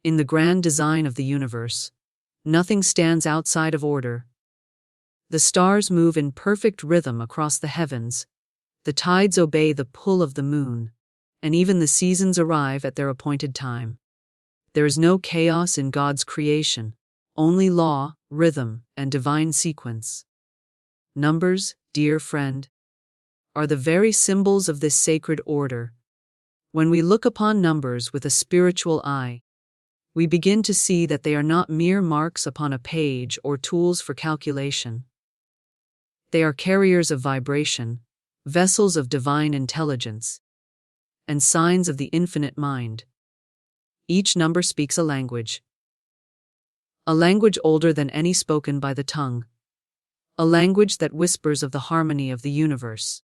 In the grand design of the universe, nothing stands outside of order. The stars move in perfect rhythm across the heavens, the tides obey the pull of the moon, and even the seasons arrive at their appointed time. There is no chaos in God's creation, only law, rhythm, and divine sequence. Numbers, dear friend, are the very symbols of this sacred order. When we look upon numbers with a spiritual eye, we begin to see that they are not mere marks upon a page or tools for calculation. They are carriers of vibration, vessels of divine intelligence, and signs of the infinite mind. Each number speaks a language older than any spoken by the tongue, a language that whispers of the harmony of the universe.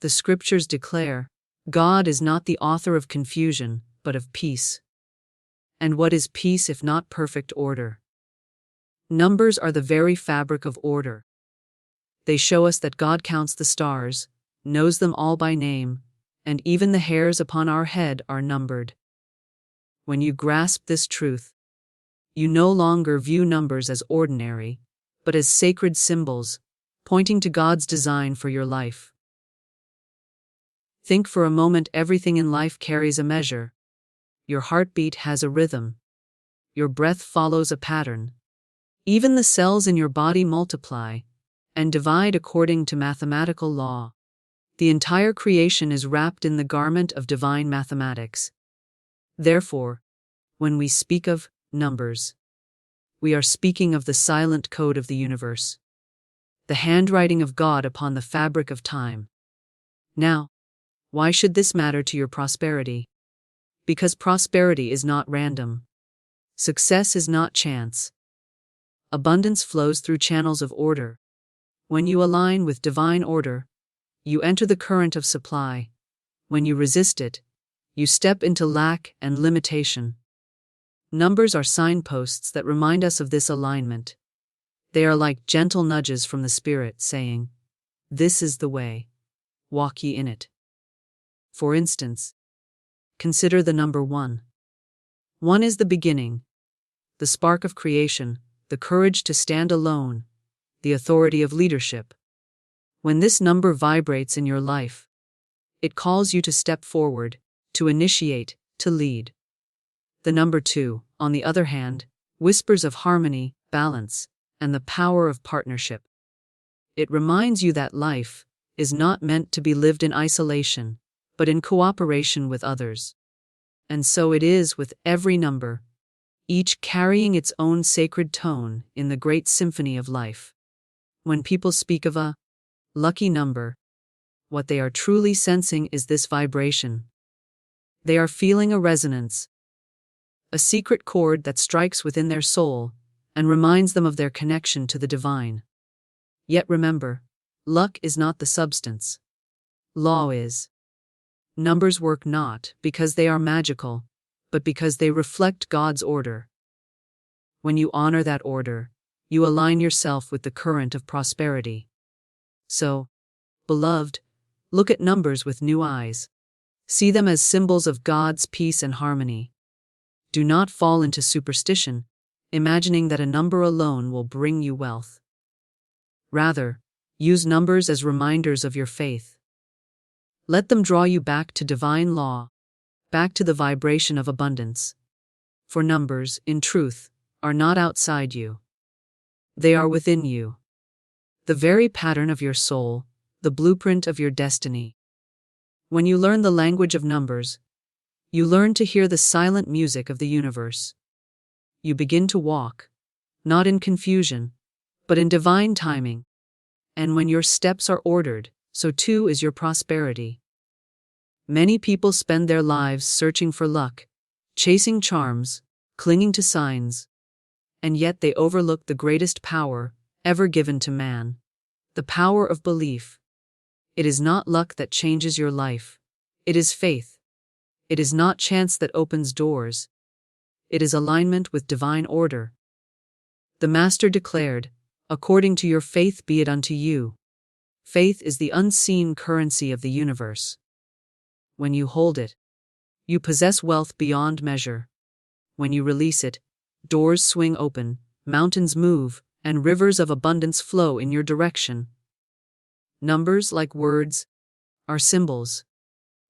The scriptures declare, God is not the author of confusion, but of peace. And what is peace if not perfect order? Numbers are the very fabric of order. They show us that God counts the stars, knows them all by name, and even the hairs upon our head are numbered. When you grasp this truth, you no longer view numbers as ordinary, but as sacred symbols, pointing to God's design for your life. Think for a moment, everything in life carries a measure. Your heartbeat has a rhythm. Your breath follows a pattern. Even the cells in your body multiply and divide according to mathematical law. The entire creation is wrapped in the garment of divine mathematics. Therefore, when we speak of numbers, we are speaking of the silent code of the universe, the handwriting of God upon the fabric of time. Now, why should this matter to your prosperity? Because prosperity is not random. Success is not chance. Abundance flows through channels of order. When you align with divine order, you enter the current of supply. When you resist it, you step into lack and limitation. Numbers are signposts that remind us of this alignment. They are like gentle nudges from the Spirit saying, "This is the way. Walk ye in it." For instance, consider the number 1. 1 is the beginning, the spark of creation, the courage to stand alone, the authority of leadership. When this number vibrates in your life, it calls you to step forward, to initiate, to lead. The number 2, on the other hand, whispers of harmony, balance, and the power of partnership. It reminds you that life is not meant to be lived in isolation, but in cooperation with others. And so it is with every number, each carrying its own sacred tone in the great symphony of life. When people speak of a lucky number, what they are truly sensing is this vibration. They are feeling a resonance, a secret chord that strikes within their soul and reminds them of their connection to the divine. Yet remember, luck is not the substance. Law is. Numbers work not because they are magical, but because they reflect God's order. When you honor that order, you align yourself with the current of prosperity. So, beloved, look at numbers with new eyes. See them as symbols of God's peace and harmony. Do not fall into superstition, imagining that a number alone will bring you wealth. Rather, use numbers as reminders of your faith. Let them draw you back to divine law, back to the vibration of abundance. For numbers, in truth, are not outside you. They are within you. The very pattern of your soul, the blueprint of your destiny. When you learn the language of numbers, you learn to hear the silent music of the universe. You begin to walk, not in confusion, but in divine timing. And when your steps are ordered, so too is your prosperity. Many people spend their lives searching for luck, chasing charms, clinging to signs, and yet they overlook the greatest power ever given to man, the power of belief. It is not luck that changes your life. It is faith. It is not chance that opens doors. It is alignment with divine order. The Master declared, "According to your faith be it unto you." Faith is the unseen currency of the universe. When you hold it, you possess wealth beyond measure. When you release it, doors swing open, mountains move, and rivers of abundance flow in your direction. Numbers, like words, are symbols.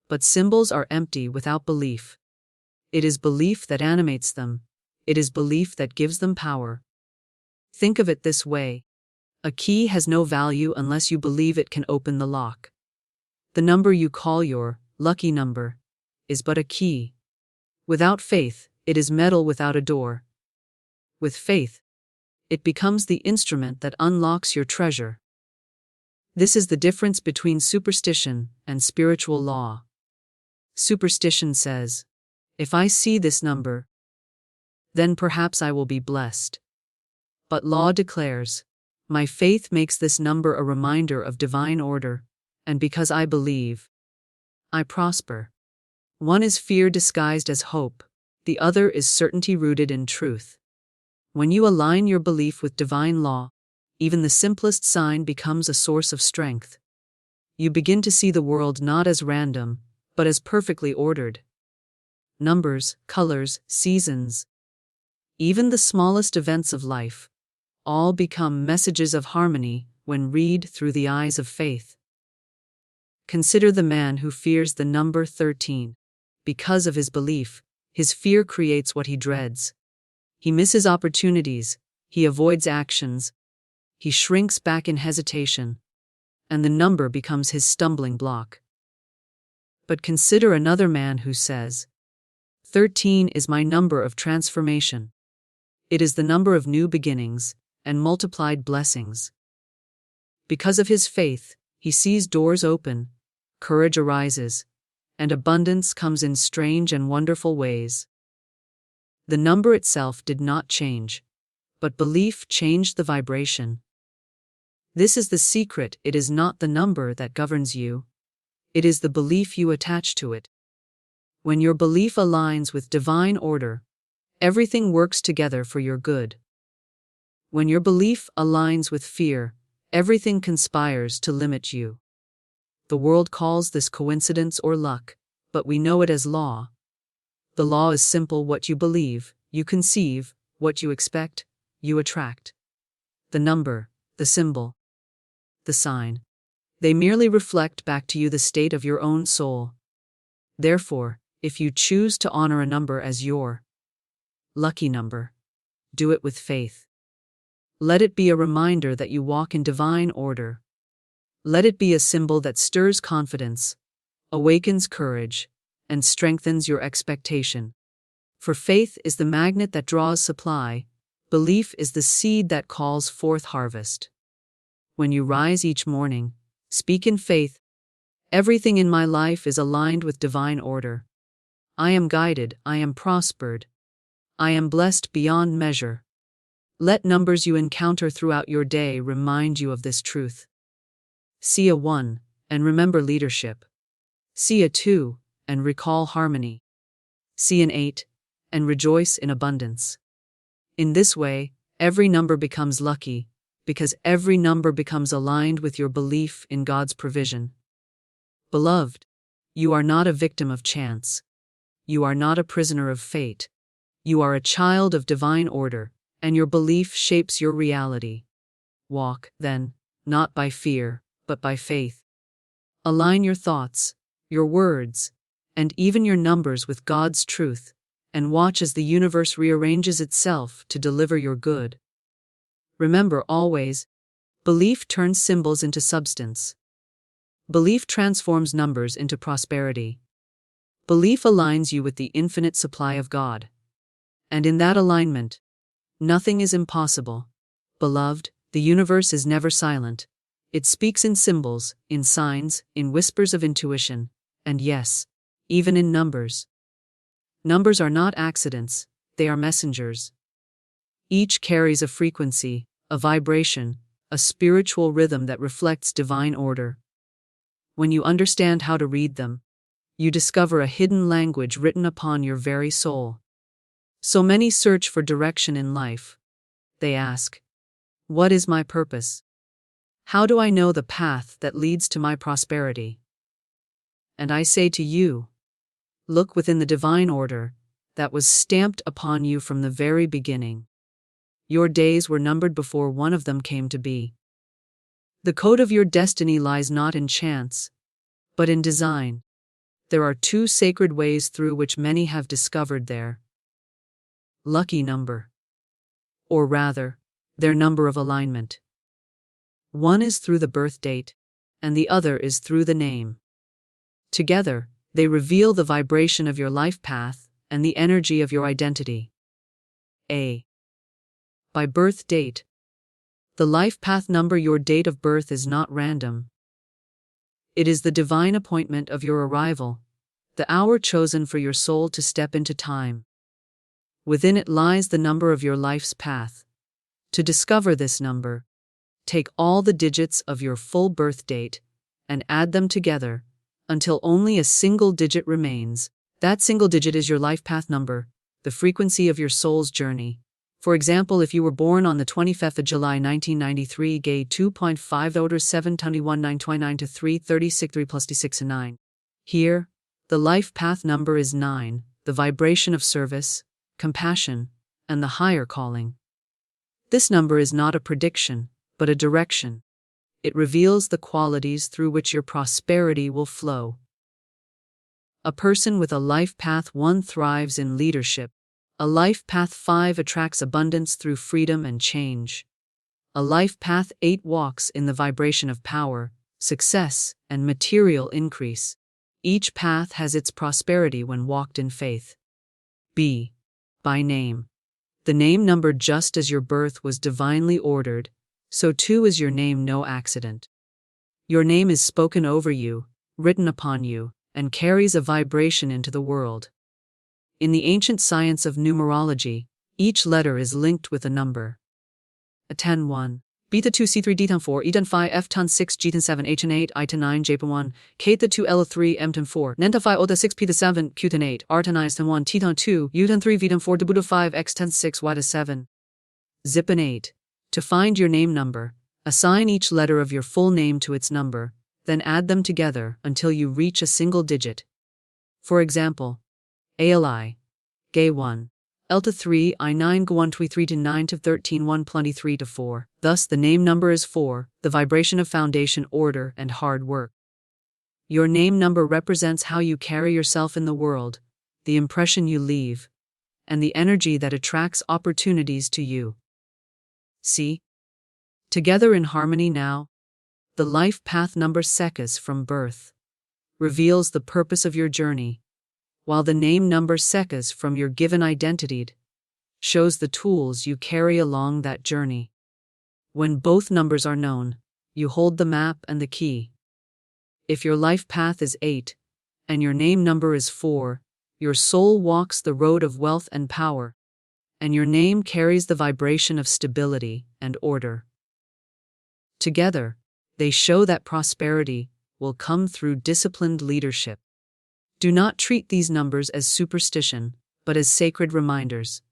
But symbols are empty without belief. It is belief that animates them. It is belief that gives them power. Think of it this way. A key has no value unless you believe it can open the lock. The number you call your lucky number is but a key. Without faith, it is metal without a door. With faith, it becomes the instrument that unlocks your treasure. This is the difference between superstition and spiritual law. Superstition says, if I see this number, then perhaps I will be blessed. But law declares, my faith makes this number a reminder of divine order, and because I believe, I prosper. One is fear disguised as hope, the other is certainty rooted in truth. When you align your belief with divine law, even the simplest sign becomes a source of strength. You begin to see the world not as random, but as perfectly ordered. Numbers, colors, seasons, even the smallest events of life, all become messages of harmony when read through the eyes of faith. Consider the man who fears the number 13. Because of his belief, his fear creates what he dreads. He misses opportunities, he avoids actions, he shrinks back in hesitation, and the number becomes his stumbling block. But consider another man who says, 13 is my number of transformation. It is the number of new beginnings and multiplied blessings. Because of his faith, he sees doors open, courage arises, and abundance comes in strange and wonderful ways. The number itself did not change, but belief changed the vibration. This is the secret. It is not the number that governs you. It is the belief you attach to it. When your belief aligns with divine order, everything works together for your good. When your belief aligns with fear, everything conspires to limit you. The world calls this coincidence or luck, but we know it as law. The law is simple: what you believe, you conceive; what you expect, you attract. The number, the symbol, the sign, they merely reflect back to you the state of your own soul. Therefore, if you choose to honor a number as your lucky number, do it with faith. Let it be a reminder that you walk in divine order. Let it be a symbol that stirs confidence, awakens courage, and strengthens your expectation. For faith is the magnet that draws supply, belief is the seed that calls forth harvest. When you rise each morning, speak in faith. Everything in my life is aligned with divine order. I am guided, I am prospered. I am blessed beyond measure. Let numbers you encounter throughout your day remind you of this truth. See a 1, and remember leadership. See a 2, and recall harmony. See an 8, and rejoice in abundance. In this way, every number becomes lucky, because every number becomes aligned with your belief in God's provision. Beloved, you are not a victim of chance. You are not a prisoner of fate. You are a child of divine order, and your belief shapes your reality. Walk, then, not by fear, but by faith. Align your thoughts, your words, and even your numbers with God's truth, and watch as the universe rearranges itself to deliver your good. Remember always, belief turns symbols into substance. Belief transforms numbers into prosperity. Belief aligns you with the infinite supply of God. And in that alignment, nothing is impossible. Beloved, the universe is never silent. It speaks in symbols, in signs, in whispers of intuition, and yes, even in numbers. Numbers are not accidents, they are messengers. Each carries a frequency, a vibration, a spiritual rhythm that reflects divine order. When you understand how to read them, you discover a hidden language written upon your very soul. So many search for direction in life. They ask, what is my purpose? How do I know the path that leads to my prosperity? And I say to you, look within the divine order, that was stamped upon you from the very beginning. Your days were numbered before one of them came to be. The code of your destiny lies not in chance, but in design. There are two sacred ways through which many have discovered their lucky number, or rather, their number of alignment. One is through the birth date, and the other is through the name. Together, they reveal the vibration of your life path and the energy of your identity. A. By birth date. The life path number. Your date of birth is not random. It is the divine appointment of your arrival, the hour chosen for your soul to step into time. Within it lies the number of your life's path. To discover this number, take all the digits of your full birth date and add them together until only a single digit remains. That single digit is your life path number, the frequency of your soul's journey. For example, if you were born on the 25th of July 1993, gay 2.5 order 721 929 to 336 3 plus D6 and 9. Here, the life path number is 9, the vibration of service, compassion, and the higher calling. This number is not a prediction, but a direction. It reveals the qualities through which your prosperity will flow. A person with a life path 1 thrives in leadership. A life path 5 attracts abundance through freedom and change. A life path 8 walks in the vibration of power, success, and material increase. Each path has its prosperity when walked in faith. B. By name. The name number. Just as your birth was divinely ordered, so too is your name no accident. Your name is spoken over you, written upon you, and carries a vibration into the world. In the ancient science of numerology, each letter is linked with a number. A 10 1. Beta 2 C3 D 4 E 5 F 6 G 7 H 8 I 9 J 1 K 2 L 3 M 4 N 5 O 6 P 7 Q 8 R 9 1 T 2 U 3 V 4 W 5 X 6 Y 7 Zip 8. To find your name number, assign each letter of your full name to its number, then add them together until you reach a single digit. For example, ALI, Gay 1, Elta 3 I 9 G 1 3 to 9 to 13 1 23 to 4. Thus the name number is 4, the vibration of foundation, order, and hard work. Your name number represents how you carry yourself in the world, the impression you leave, and the energy that attracts opportunities to you. See? Together in harmony now, the life path number sekas from birth reveals the purpose of your journey, while the name number sekas from your given identity shows the tools you carry along that journey. When both numbers are known, you hold the map and the key. If your life path is 8, and your name number is 4, your soul walks the road of wealth and power, and your name carries the vibration of stability and order. Together, they show that prosperity will come through disciplined leadership. Do not treat these numbers as superstition, but as sacred reminders.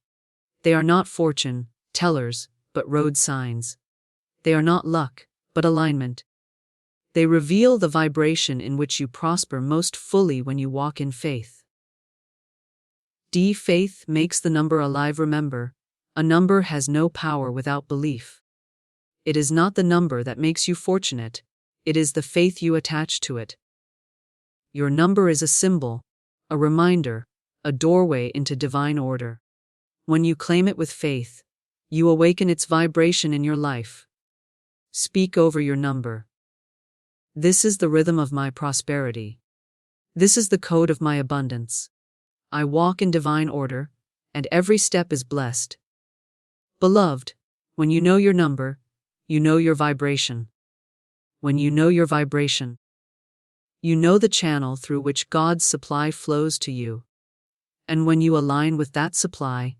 They are not fortune tellers, but road signs. They are not luck, but alignment. They reveal the vibration in which you prosper most fully when you walk in faith. D. Faith makes the number alive. Remember, a number has no power without belief. It is not the number that makes you fortunate, it is the faith you attach to it. Your number is a symbol, a reminder, a doorway into divine order. When you claim it with faith, you awaken its vibration in your life. Speak over your number. This is the rhythm of my prosperity. This is the code of my abundance. I walk in divine order, and every step is blessed. Beloved, when you know your number, you know your vibration. When you know your vibration, you know the channel through which God's supply flows to you. And when you align with that supply,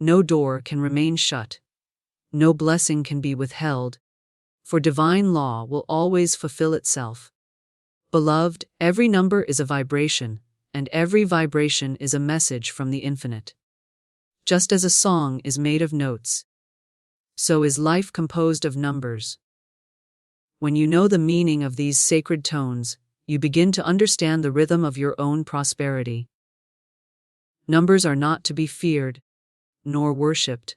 no door can remain shut. No blessing can be withheld, for divine law will always fulfill itself. Beloved, every number is a vibration, and every vibration is a message from the infinite. Just as a song is made of notes, so is life composed of numbers. When you know the meaning of these sacred tones, you begin to understand the rhythm of your own prosperity. Numbers are not to be feared, nor worshipped.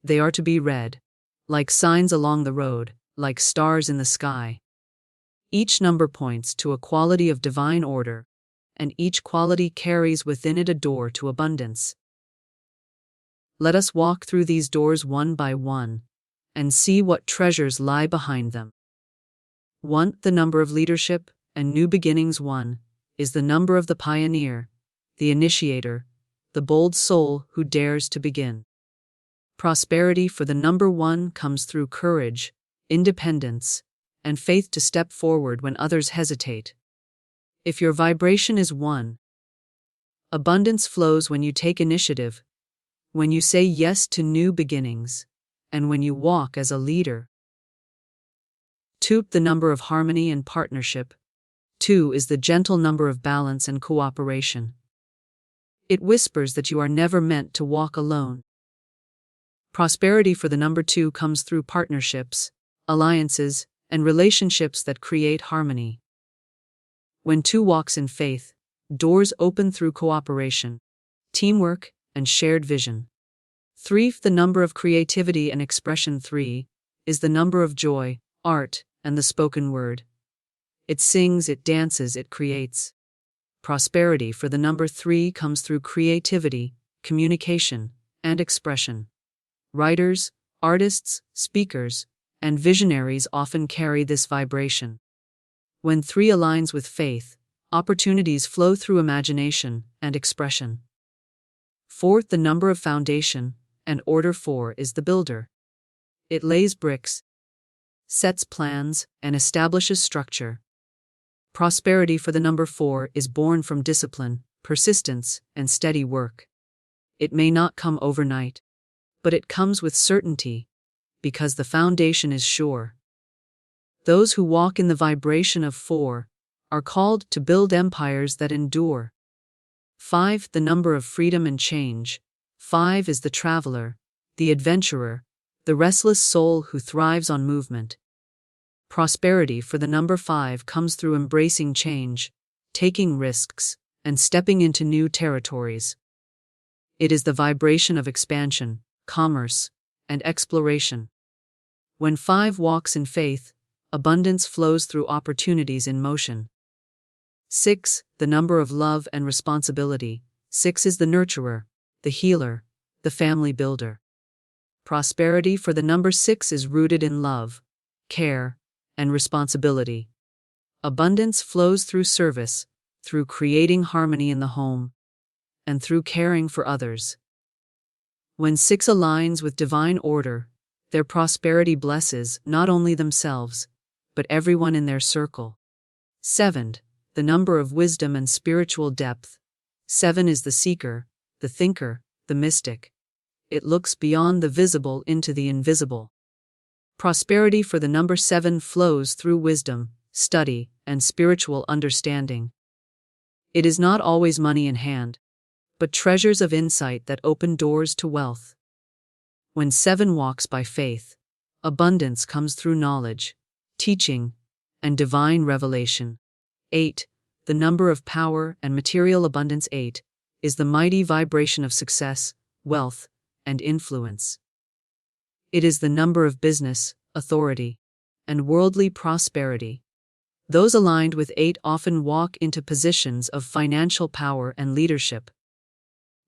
They are to be read, like signs along the road, like stars in the sky. Each number points to a quality of divine order, and each quality carries within it a door to abundance. Let us walk through these doors one by one, and see what treasures lie behind them. 1. The number of leadership and new beginnings. 1 is the number of the pioneer, the initiator, the bold soul who dares to begin. Prosperity for the number 1 comes through courage, independence, and faith to step forward when others hesitate. If your vibration is 1, abundance flows when you take initiative, when you say yes to new beginnings, and when you walk as a leader. 2. The number of harmony and partnership. 2 is the gentle number of balance and cooperation. It whispers that you are never meant to walk alone. Prosperity for the number 2 comes through partnerships, alliances, and relationships that create harmony. When 2 walks in faith, doors open through cooperation, teamwork, and shared vision. 3. The number of creativity and expression. 3 is the number of joy, art, and the spoken word. It sings, it dances, it creates. Prosperity for the number 3 comes through creativity, communication, and expression. Writers, artists, speakers, and visionaries often carry this vibration. When 3 aligns with faith, opportunities flow through imagination and expression. 4. The number of foundation and order. 4 is the builder. It lays bricks, sets plans, and establishes structure. Prosperity for the number 4 is born from discipline, persistence, and steady work. It may not come overnight, but it comes with certainty, because the foundation is sure. Those who walk in the vibration of 4 are called to build empires that endure. 5. The number of freedom and change. 5 is the traveler, the adventurer, the restless soul who thrives on movement. Prosperity for the number 5 comes through embracing change, taking risks, and stepping into new territories. It is the vibration of expansion, commerce, and exploration. When 5 walks in faith, abundance flows through opportunities in motion. 6. The number of love and responsibility. 6 is the nurturer, the healer, the family builder. Prosperity for the number 6 is rooted in love, care, and responsibility. Abundance flows through service, through creating harmony in the home, and through caring for others. When 6 aligns with divine order, their prosperity blesses not only themselves, but everyone in their circle. 7. The number of wisdom and spiritual depth. 7 is the seeker, the thinker, the mystic. It looks beyond the visible into the invisible. Prosperity for the number 7 flows through wisdom, study, and spiritual understanding. It is not always money in hand, but treasures of insight that open doors to wealth. When 7 walks by faith, abundance comes through knowledge, teaching, and divine revelation. 8. The number of power and material abundance. 8 is the mighty vibration of success, wealth, and influence. It is the number of business, authority, and worldly prosperity. Those aligned with 8 often walk into positions of financial power and leadership.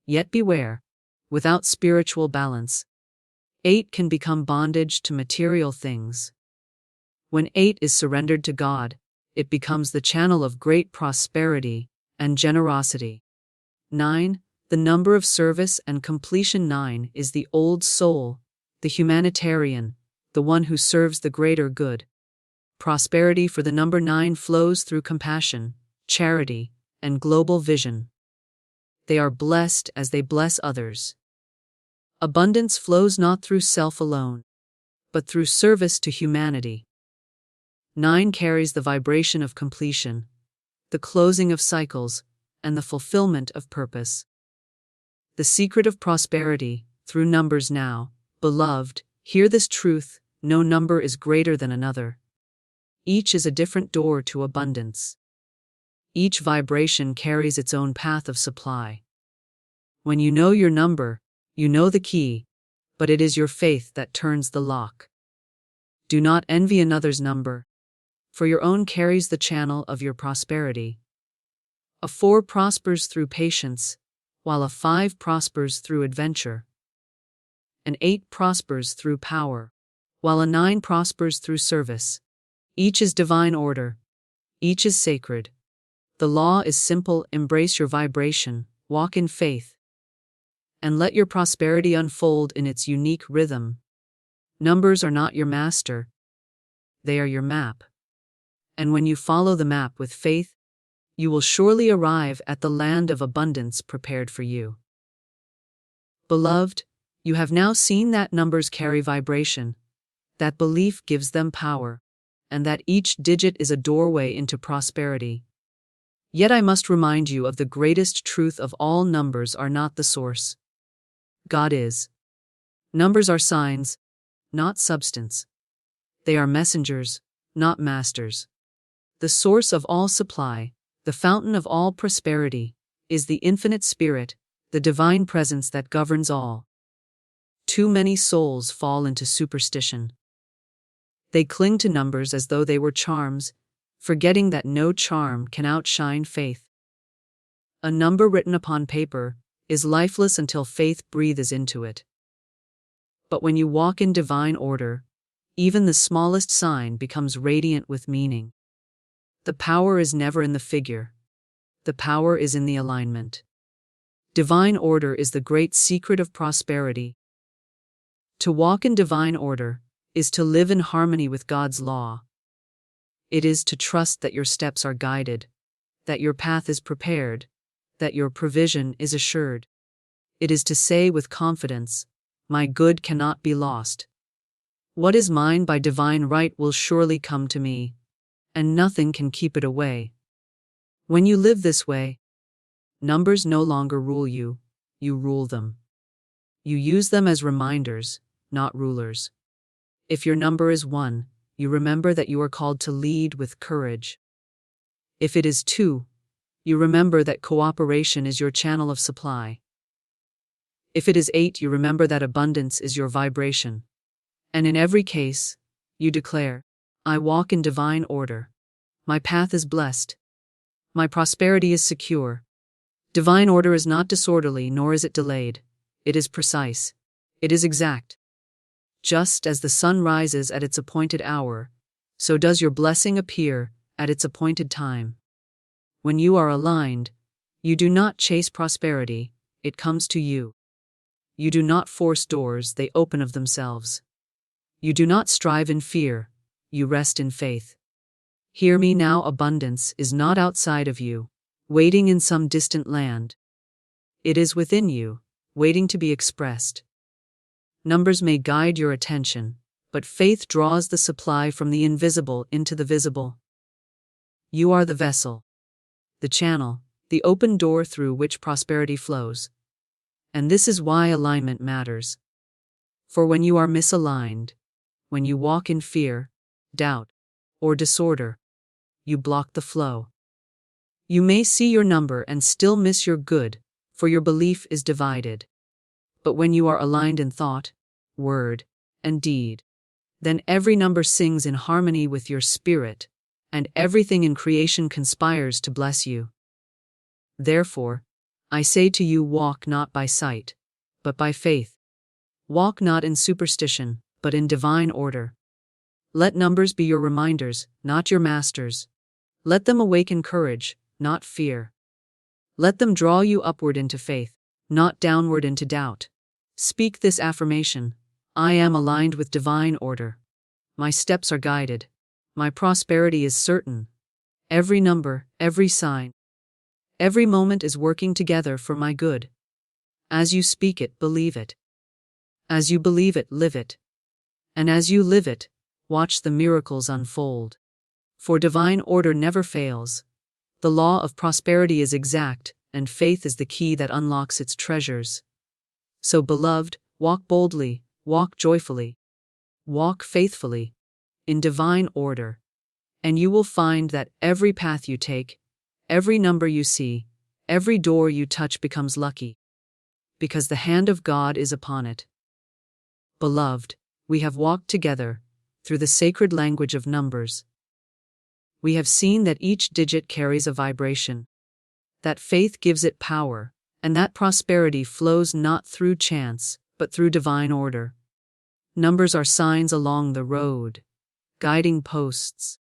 Yet beware, without spiritual balance, 8 can become bondage to material things. When 8 is surrendered to God, it becomes the channel of great prosperity and generosity. 9. The number of service and completion. 9 is the old soul, the humanitarian, the one who serves the greater good. Prosperity for the number 9 flows through compassion, charity, and global vision. They are blessed as they bless others. Abundance flows not through self alone, but through service to humanity. 9 carries the vibration of completion, the closing of cycles, and the fulfillment of purpose. The secret of prosperity, through numbers now, beloved, hear this truth: no number is greater than another. Each is a different door to abundance. Each vibration carries its own path of supply. When you know your number, you know the key, but it is your faith that turns the lock. Do not envy another's number, for your own carries the channel of your prosperity. A 4 prospers through patience, while a 5 prospers through adventure. An 8 prospers through power, while a 9 prospers through service. Each is divine order. Each is sacred. The law is simple: embrace your vibration, walk in faith, and let your prosperity unfold in its unique rhythm. Numbers are not your master. They are your map. And when you follow the map with faith, you will surely arrive at the land of abundance prepared for you. Beloved, you have now seen that numbers carry vibration, that belief gives them power, and that each digit is a doorway into prosperity. Yet I must remind you of the greatest truth of all: numbers are not the source. God is. Numbers are signs, not substance. They are messengers, not masters. The source of all supply, the fountain of all prosperity, is the infinite spirit, the divine presence that governs all. Too many souls fall into superstition. They cling to numbers as though they were charms, forgetting that no charm can outshine faith. A number written upon paper is lifeless until faith breathes into it. But when you walk in divine order, even the smallest sign becomes radiant with meaning. The power is never in the figure. The power is in the alignment. Divine order is the great secret of prosperity. To walk in divine order is to live in harmony with God's law. It is to trust that your steps are guided, that your path is prepared, that your provision is assured. It is to say with confidence, "My good cannot be lost. What is mine by divine right will surely come to me, and nothing can keep it away." When you live this way, numbers no longer rule you, you rule them. You use them as reminders, not rulers. If your number is 1, you remember that you are called to lead with courage. If it is 2, you remember that cooperation is your channel of supply. If it is 8, you remember that abundance is your vibration. And in every case, you declare, "I walk in divine order. My path is blessed. My prosperity is secure." Divine order is not disorderly, nor is it delayed. It is precise. It is exact. Just as the sun rises at its appointed hour, so does your blessing appear at its appointed time. When you are aligned, you do not chase prosperity, it comes to you. You do not force doors, they open of themselves. You do not strive in fear, you rest in faith. Hear me now: abundance is not outside of you, waiting in some distant land. It is within you, waiting to be expressed. Numbers may guide your attention, but faith draws the supply from the invisible into the visible. You are the vessel, the channel, the open door through which prosperity flows. And this is why alignment matters. For when you are misaligned, when you walk in fear, doubt, or disorder, you block the flow. You may see your number and still miss your good, for your belief is divided. But when you are aligned in thought, word, and deed, then every number sings in harmony with your spirit, and everything in creation conspires to bless you. Therefore, I say to you, walk not by sight, but by faith. Walk not in superstition, but in divine order. Let numbers be your reminders, not your masters. Let them awaken courage, not fear. Let them draw you upward into faith, not downward into doubt. Speak this affirmation: I am aligned with divine order. My steps are guided. My prosperity is certain. Every number, every sign, every moment is working together for my good. As you speak it, believe it. As you believe it, live it. And as you live it, watch the miracles unfold. For divine order never fails. The law of prosperity is exact, and faith is the key that unlocks its treasures. So, beloved, walk boldly, walk joyfully, walk faithfully, in divine order, and you will find that every path you take, every number you see, every door you touch becomes lucky. because the hand of God is upon it. Beloved, we have walked together through the sacred language of numbers. We have seen that each digit carries a vibration, that faith gives it power, and that prosperity flows not through chance, but through divine order. Numbers are signs along the road, guiding posts,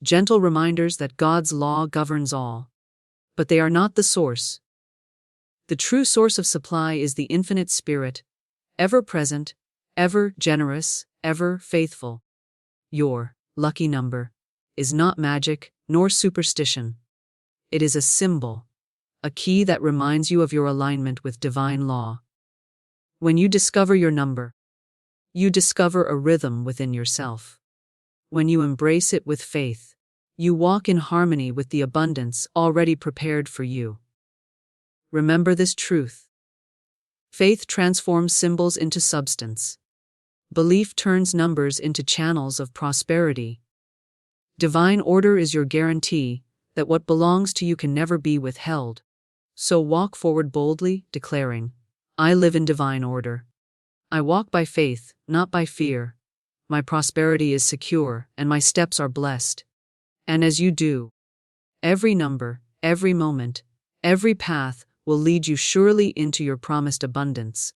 gentle reminders that God's law governs all. But they are not the source. The true source of supply is the infinite spirit, ever present, ever generous, ever faithful. Your lucky number is not magic nor superstition. It is a symbol, a key that reminds you of your alignment with divine law. When you discover your number, you discover a rhythm within yourself. When you embrace it with faith, you walk in harmony with the abundance already prepared for you. Remember this truth. Faith transforms symbols into substance. Belief turns numbers into channels of prosperity. Divine order is your guarantee that what belongs to you can never be withheld. So walk forward boldly, declaring, I live in divine order. I walk by faith, not by fear. My prosperity is secure, and my steps are blessed. And as you do, every number, every moment, every path will lead you surely into your promised abundance.